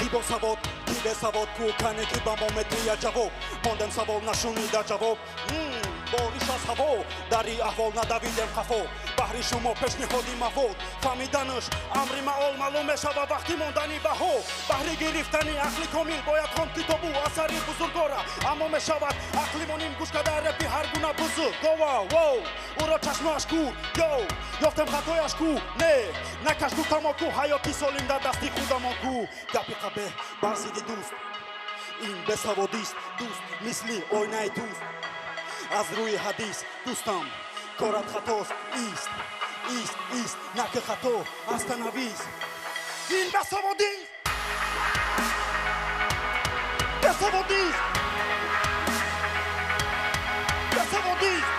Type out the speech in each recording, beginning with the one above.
Хибо савод, кибе савод, кукане киба мометрия ҷавоб мондем савол нашунида ҷавоб бориша саво дари аҳвол надавидем хафо баҳри шумо пешниҳоди мавод фаҳмиданаш амри маол маълум мешава вақти мондани баҳо баҳри гирифтани ақли комил бояд хон китобу асари бузургора аммо мешавад ақли моним гӯш карда репи ҳар гуна бузург гова воу уро чашмоаш ку ёв ёфтем хатояш ку не накаш гуфтамо ку ҳаёти солим дар дасти худамон ку гапи қабеҳ бар зидди дӯст ин бесаводист дӯст мисли ойнаи дӯст аз рӯи ҳадис дӯстам корат хатост ист наки хато астанавис ин бесаводист бесаводист бесаводист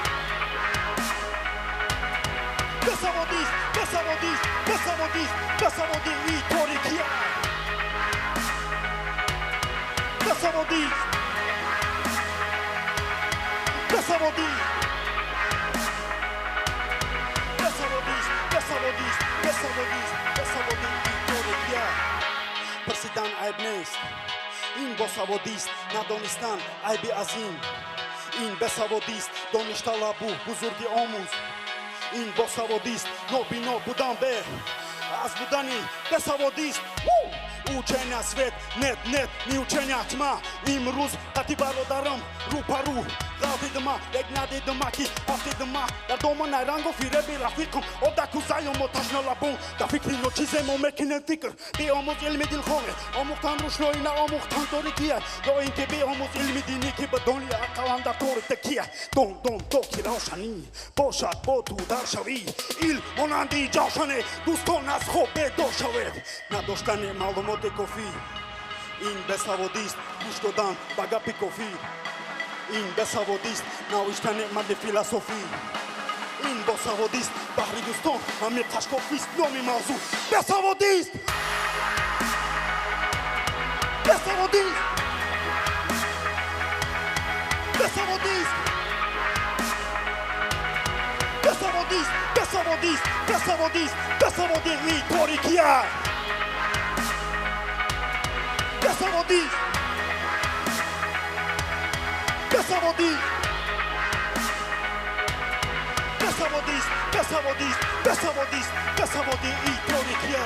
бесаводист бесаводист бесаводист бесаводи и торикия бесаводист бесаводист бесаводист бесаводист бесаводист бесаводи и торикия пирсидан айб нест ин босаводист надонистан айби азим ин бесаводист доништалабу бузурги омӯз ин босаводист нобино будан бе аз будани бесаводист учения свет нет ни учения тьма имрӯз қати бародарам рӯпарӯ ғалдидима як надидима ки афтидима дар домонаи рангу фиреби рафиқам одаку зайёмо ташнолабон дар фикри ночиземо мекунем фикр биомӯз илми дилхоҳе омӯхтан рӯшноӣ на омӯхтан торикия ё ин ки биомӯз илми динӣ ки ба дони ақалам дар тори такия дон то ки равшанӣ бошад бо ту дар шавӣ ил монанди ҷашане дӯстон аз хоб бедор шавед надоштани маълумоти кофӣ ин бесаводист гӯш додан ба гапи кофӣ ин бесаводист навиштани марди философӣ ин босаводист баҳри дӯстон амиқ қашкофист номи мавзӯъ бесаводист бесаводист бесаводист бесаводист бесаводист бесаводист бесаводи и торикия бесаводист бесаводист бесаводист бесаводист бесаводист бесаводи и торикия